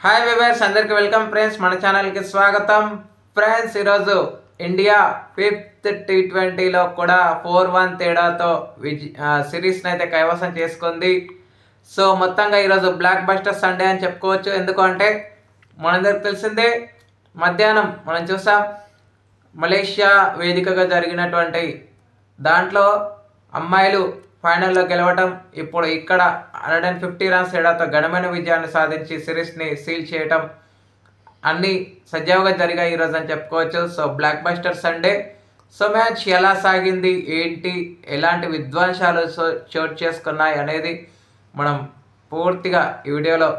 Hi viewers, అందరికి welcome friends. మన ఛానల్కి స్వాగతం ఫ్రెండ్స్. ఈరోజు ఇండియా ఫిఫ్త్ T20లో కూడా 4-1 తేడాతో సిరీస్ని అయితే కైవసం చేసుకుంది. సో మొత్తంగా ఈరోజు బ్లాక్ బస్టర్ సండే అని చెప్పుకోవచ్చు. ఎందుకంటే మనందరికి తెలిసిందే, మధ్యాహ్నం మనం చూసాం మలేషియా వేదికగా జరిగినటువంటి దాంట్లో అమ్మాయిలు ఫైనల్లో గెలవడం, ఇప్పుడు ఇక్కడ 150 రన్స్ తేడాతో ఘనమైన విజయాన్ని సాధించి సిరీస్ని సీల్ చేయటం అన్నీ సజావుగా జరిగాయి ఈరోజు అని చెప్పుకోవచ్చు. So block buster Sunday. So match ఎలా సాగింది, ఏంటి, ఎలాంటి విధ్వంసాలు చోటు చేసుకున్నాయి అనేది మనం పూర్తిగా ఈ వీడియోలో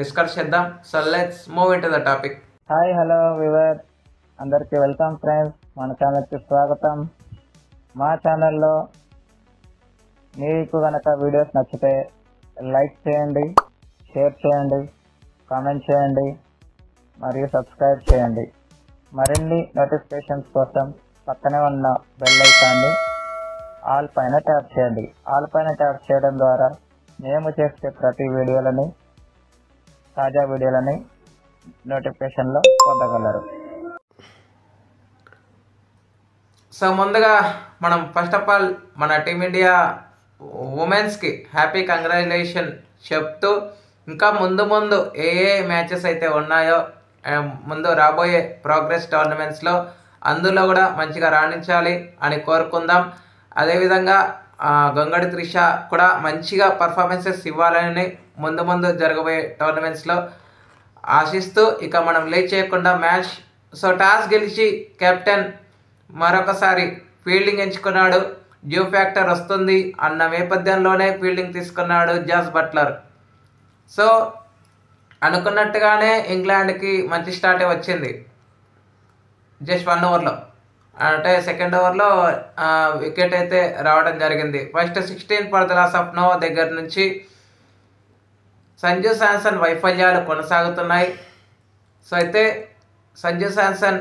డిస్కస్ చేద్దాం. So let's move in to the topic. Hi hello viewer, అందరికీ వెల్కమ్ ఫ్రెండ్స్. మన ఛానల్కి స్వాగతం. మా ఛానల్లో మీకు కనుక వీడియోస్ నచ్చితే లైక్ చేయండి, షేర్ చేయండి, కామెంట్ చేయండి మరియు సబ్స్క్రైబ్ చేయండి. మరిన్ని నోటిఫికేషన్స్ కోసం పక్కనే ఉన్న బెల్ ఐకాన్ని ఆల్ పైన ట్యాప్ చేయండి. ఆల్ పైన ట్యాప్ చేయడం ద్వారా మేము చేసే ప్రతి వీడియోలని, తాజా వీడియోలని నోటిఫికేషన్లో పొందగలరు. సో ముందుగా మనం ఫస్ట్ ఆఫ్ ఆల్ మన టీమిండియా ఉమెన్స్కి హ్యాపీ కంగ్రాచులేషన్ చెప్తూ, ఇంకా ముందు ఏ మ్యాచెస్ అయితే ఉన్నాయో ముందు రాబోయే ప్రోగ్రెస్ టోర్నమెంట్స్లో అందులో కూడా మంచిగా రాణించాలి అని కోరుకుందాం. అదేవిధంగా గంగడి త్రిష కూడా మంచిగా పర్ఫార్మెన్సెస్ ఇవ్వాలని ముందు జరగబోయే టోర్నమెంట్స్లో ఆశిస్తూ, ఇక మనం లేట్ చేయకుండా మ్యాచ్. సో టాస్ గెలిచి కెప్టెన్ మరొకసారి ఫీల్డింగ్ ఎంచుకున్నాడు. డ్యూ ఫ్యాక్టర్ వస్తుంది అన్న నేపథ్యంలోనే ఫీల్డింగ్ తీసుకున్నాడు జాస్ బట్లర్. సో అనుకున్నట్టుగానే ఇంగ్లాండ్కి మంచి స్టార్టే వచ్చింది. జస్ట్ 1 ఓవర్లో, అంటే సెకండ్ ఓవర్లో వికెట్ అయితే రావడం జరిగింది. First 16 for the loss of no దగ్గర నుంచి సంజు శాంసన్ వైఫల్యాలు కొనసాగుతున్నాయి. సో అయితే సంజు శాంసన్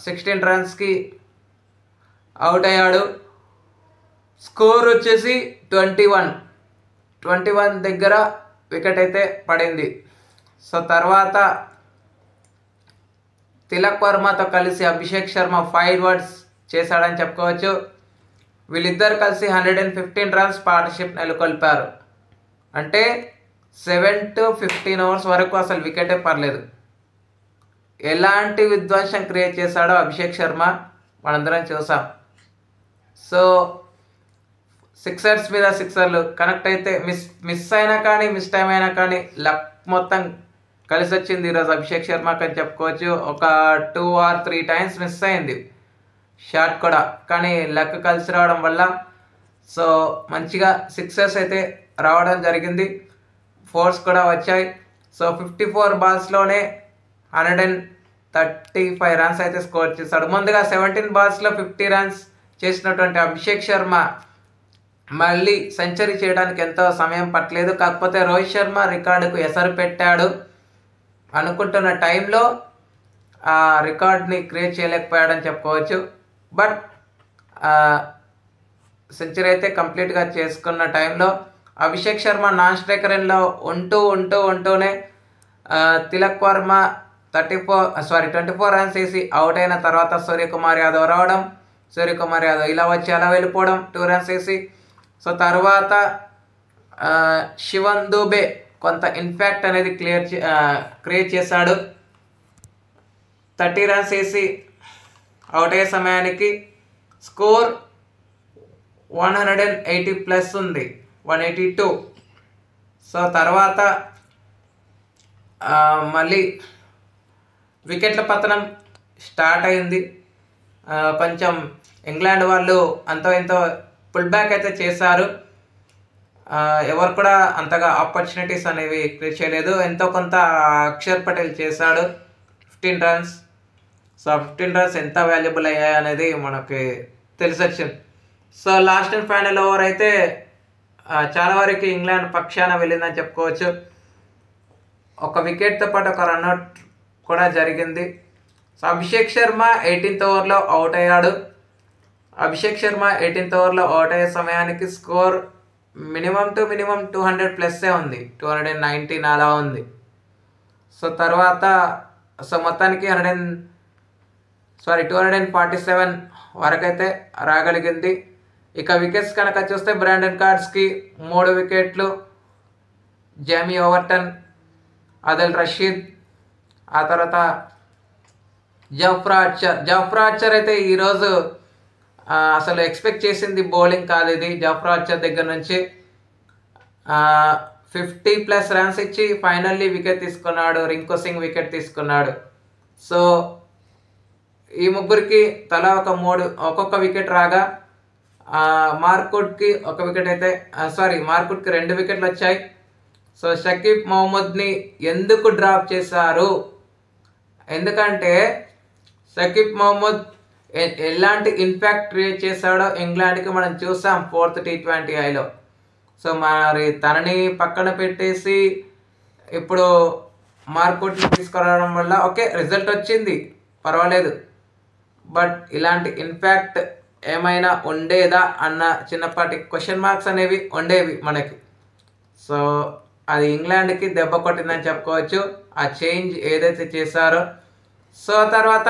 16 రన్స్కి అవుట్ అయ్యాడు. స్కోర్ వచ్చేసి 21 దగ్గర వికెట్ అయితే పడింది. సో తర్వాత తిలక్ వర్మతో కలిసి అభిషేక్ శర్మ ఫైర్వర్డ్స్ చేశాడని చెప్పుకోవచ్చు. వీళ్ళిద్దరు కలిసి 115 రన్స్ పార్ట్నర్షిప్ నెలకొల్పారు. అంటే 7 to 15 ఓవర్స్ వరకు అసలు వికెటే పర్లేదు. ఎలాంటి విధ్వంసం క్రియేట్ చేశాడో అభిషేక్ శర్మ మనందరం చూసాం. సో సిక్సర్స్ మీద సిక్సర్లు కనెక్ట్ అయితే మిస్ అయినా కానీ, మిస్ టైం అయినా కానీ లక్ మొత్తం కలిసి వచ్చింది ఈరోజు అభిషేక్ శర్మకి అని చెప్పుకోవచ్చు. ఒక 2 or 3 టైమ్స్ మిస్ అయింది షాట్ కూడా, కానీ లక్ కలిసి రావడం వల్ల సో మంచిగా సిక్సర్స్ అయితే రావడం జరిగింది. ఫోర్స్ కూడా వచ్చాయి. సో 54 బాల్స్లోనే 135 రన్స్ అయితే స్కోర్ చేశాడు. ముందుగా 17 బాల్స్లో 50 రన్స్ చేసినటువంటి అభిషేక్ శర్మ మళ్ళీ సెంచరీ చేయడానికి ఎంతో సమయం పట్టలేదు. కాకపోతే రోహిత్ శర్మ రికార్డుకు ఎసరు పెట్టాడు. అనుకుంటున్న టైంలో ఆ రికార్డ్ని క్రియేట్ చేయలేకపోయాడని చెప్పుకోవచ్చు. బట్ సెంచరీ అయితే కంప్లీట్గా చేసుకున్న టైంలో అభిషేక్ శర్మ నాన్ స్ట్రైకర్లో ఉంటూనే తిలక్ వర్మ 24 రన్స్ వేసి అవుట్ అయిన తర్వాత సూర్యకుమార్ యాదవ్ రావడం, సూర్యకుమార్ యాదవ్ ఇలా వచ్చి అలా వెళ్ళిపోవడం 2 రన్స్ వేసి. సో తర్వాత శివన్ దూబే కొంత ఇన్ఫాక్ట్ అనేది క్రియేట్ చేశాడు. 30 రన్స్ వేసి అవుట్ అయ్యే సమయానికి స్కోర్ 180+ ఉంది, 182. సో తర్వాత మళ్ళీ వికెట్ల పతనం స్టార్ట్ అయింది. కొంచెం ఇంగ్లాండ్ వాళ్ళు అంతో ఎంతో పుల్ బ్యాక్ అయితే చేశారు. ఎవరు కూడా అంతగా ఆపర్చునిటీస్ అనేవి క్రియేట్ చేయలేదు. ఎంతో కొంత అక్షర్ పటేల్ చేశాడు 15 రన్స్. సో 15 రన్స్ ఎంత వాల్యుబుల్ అయ్యాయి అనేది మనకి తెలిసొచ్చింది. So last and final over అయితే చాలా వరకు ఇంగ్లాండ్ పక్షాన వెళ్ళిందని చెప్పుకోవచ్చు. ఒక వికెట్తో పాటు ఒక రన్అట్ కూడా జరిగింది. సో అభిషేక్ శర్మ 18th ఓవర్లో అవుట్ అయ్యాడు. అభిషేక్ శర్మ 18th ఓవర్లో అవుట్ అయ్యే సమయానికి స్కోర్ మినిమం 200+ ఉంది, 219 అలా ఉంది. సో తర్వాత సో మొత్తానికి 247 వరకైతే రాగలిగింది. ఇక వికెట్స్ కనుక చూస్తే బ్రాండన్ కార్డ్స్కి 3 వికెట్లు, జామీ ఓవర్టన్, ఆదిల్ రషీద్, ఆ తర్వాత జాఫ్రా ఆర్చర్ అయితే ఈరోజు అసలు ఎక్స్పెక్ట్ చేసింది బౌలింగ్ కాదు ఇది. జాఫ్రా ఆర్చర్ దగ్గర నుంచి 50+ రన్స్ ఇచ్చి ఫైనల్లీ వికెట్ తీసుకున్నాడు. రింకు సింగ్ వికెట్ తీసుకున్నాడు. సో ఈ ముగ్గురికి తలా ఒక్కొక్క వికెట్ రాగా మార్కుడ్కి 1 వికెట్ అయితే మార్కుడ్కి 2 వికెట్లు వచ్చాయి. సో షకీబ్ మహమ్మద్ని ఎందుకు డ్రాప్ చేశారు? ఎందుకంటే షకీబ్ మహమ్మద్ ఎలాంటి ఇంపాక్ట్ క్రియేట్ చేశాడో ఇంగ్లాండ్కి మనం చూసాం 4th T20Iలో. సో మరి తనని పక్కన పెట్టేసి ఇప్పుడు మార్కుడ్ని తీసుకురావడం వల్ల ఓకే రిజల్ట్ వచ్చింది, పర్వాలేదు. బట్ ఇలాంటి ఇంపాక్ట్ ఏమైనా ఉండేదా అన్న చిన్నపాటి క్వశ్చన్ మార్క్స్ అనేవి ఉండేవి మనకి. సో అది ఇంగ్లాండ్కి దెబ్బ కొట్టిందని చెప్పుకోవచ్చు ఆ చేంజ్ ఏదైతే చేశారో. సో తర్వాత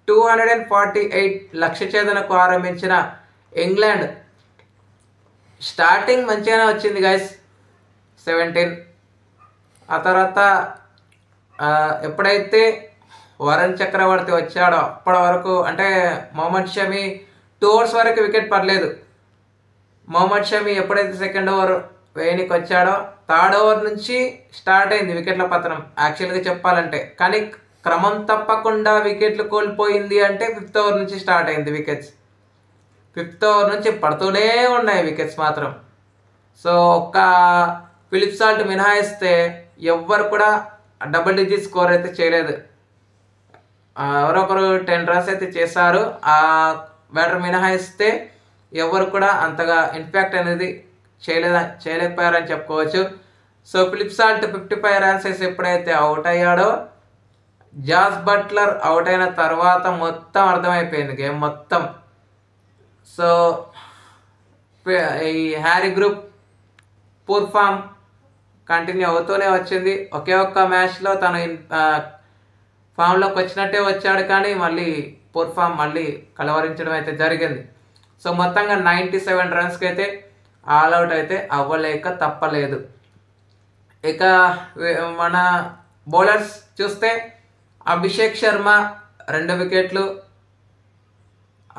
248 లక్ష్య ఛేదనకు ఆరంభించిన ఇంగ్లాండ్ స్టార్టింగ్ మంచిగానే వచ్చింది గైస్, 17. ఆ తర్వాత ఎప్పుడైతే వరుణ్ చక్రవర్తి వచ్చాడో అప్పటి వరకు అంటే మొహమ్మద్ షమి 2 overs వరకు వికెట్ పడలేదు. మొహమ్మద్ షమి ఎప్పుడైతే 2nd over వేయనికి వచ్చాడో 3rd over నుంచి స్టార్ట్ అయింది వికెట్ల పతనం యాక్చువల్గా చెప్పాలంటే. కానీ క్రమం తప్పకుండా వికెట్లు కోల్పోయింది అంటే 5th over నుంచి స్టార్ట్ అయింది వికెట్స్. 5th over నుంచి పడుతూనే ఉన్నాయి వికెట్స్ మాత్రం. సో ఒక్క ఫిలిప్ సాల్ట్ మినహాయిస్తే ఎవ్వరు కూడా డబుల్ డిజిట్ స్కోర్ అయితే చేయలేదు. ఎవరొకరు 10 runs అయితే చేశారు. ఆ బ్యాటర్ మినహాయిస్తే ఎవరు కూడా అంతగా ఇంపాక్ట్ అనేది చేయలేకపోయారని చెప్పుకోవచ్చు. సో ఫిలిప్ సాల్ట్ 55 runs వేసి ఎప్పుడైతే అవుట్ అయ్యాడో జాస్ బట్లర్ అవుట్ అయిన తర్వాత మొత్తం అర్థమైపోయింది గేమ్ మొత్తం. సో ఈ హ్యారీ గ్రూప్ పూర్ ఫామ్ కంటిన్యూ అవుతూనే వచ్చింది. ఒకే ఒక్క మ్యాచ్లో తను ఫామ్లోకి వచ్చినట్టే వచ్చాడు, కానీ మళ్ళీ పూర్ ఫామ్ మళ్ళీ కలవరించడం అయితే జరిగింది. సో మొత్తంగా 97 runsకి అయితే ఆల్అవుట్ అయితే అవ్వలేక తప్పలేదు. ఇక మన బౌలర్స్ చూస్తే అభిషేక్ శర్మ 2 వికెట్లు,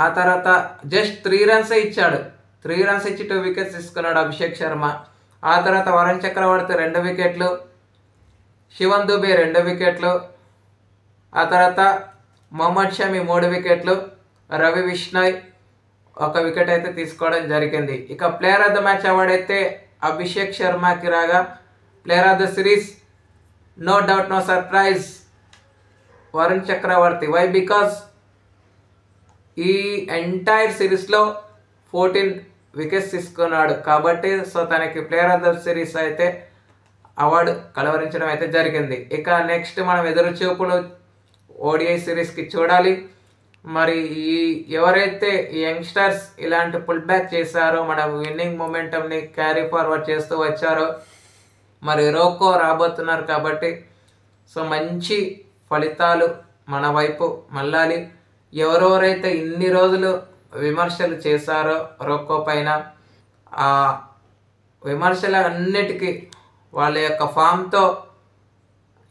ఆ తర్వాత జస్ట్ 3 runs ఇచ్చాడు. 3 runs ఇచ్చి 2 wickets తీసుకున్నాడు అభిషేక్ శర్మ. ఆ తర్వాత వరుణ్ చక్రవర్తి 2 వికెట్లు, శివన్ దుబే 2 వికెట్లు, ఆ తర్వాత మొహమ్మద్ షమి 3 వికెట్లు, రవి విష్ణాయ్ 1 వికెట్ అయితే తీసుకోవడం జరిగింది. ఇక player of the match award అయితే అభిషేక్ శర్మకి రాగా player of the series no doubt no surprise Varun Chakravarthy. Why? Because ఈ ఎంటైర్ సిరీస్లో 14 వికెట్స్ తీసుకున్నాడు కాబట్టి సో తనకి ప్లేయర్ ఆఫ్ ద సిరీస్ అయితే అవార్డు కలవరించడం అయితే జరిగింది. ఇక నెక్స్ట్ మనం ఎదురు చూపులు ఓడిఐ సిరీస్కి చూడాలి. మరి ఎవరైతే యంగ్స్టర్స్ ఇలాంటి పుల్ బ్యాక్ చేశారో, మన విన్నింగ్ మొమెంటంని క్యారీ ఫార్వర్డ్ చేస్తూ వచ్చారో, మరి రోకో రాబోతున్నారు కాబట్టి సో మంచి ఫలితాలు మన వైపు మళ్ళాలి. ఎవరెవరైతే ఇన్ని రోజులు విమర్శలు చేశారో రోకో పైన, ఆ విమర్శల అన్నిటికీ వాళ్ళ యొక్క ఫామ్తో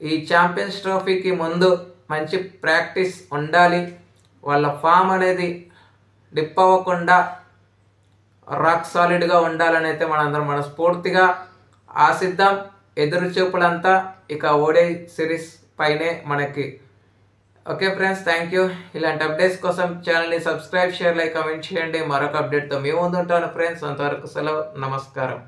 ఈ ఛాంపియన్స్ ట్రోఫీకి ముందు మంచి ప్రాక్టీస్ ఉండాలి. వాళ్ళ ఫామ్ అనేది డిప్ అవ్వకుండా రాక్ సాలిడ్గా ఉండాలని అయితే మనందరం మనస్ఫూర్తిగా ఆశిద్దాం. ఎదురు చూపులంతా ఇక ఓడిఐ సిరీస్ పైనే మనకి. Okay friends, thank you. ఇలాంటి అప్డేట్స్ కోసం ఛానల్ని సబ్స్క్రైబ్, షేర్, లైక్, కామెంట్ చేయండి. మరొక అప్డేట్తో మీ ముందు ఉంటాను ఫ్రెండ్స్. అంతవరకు సెలవు, నమస్కారం.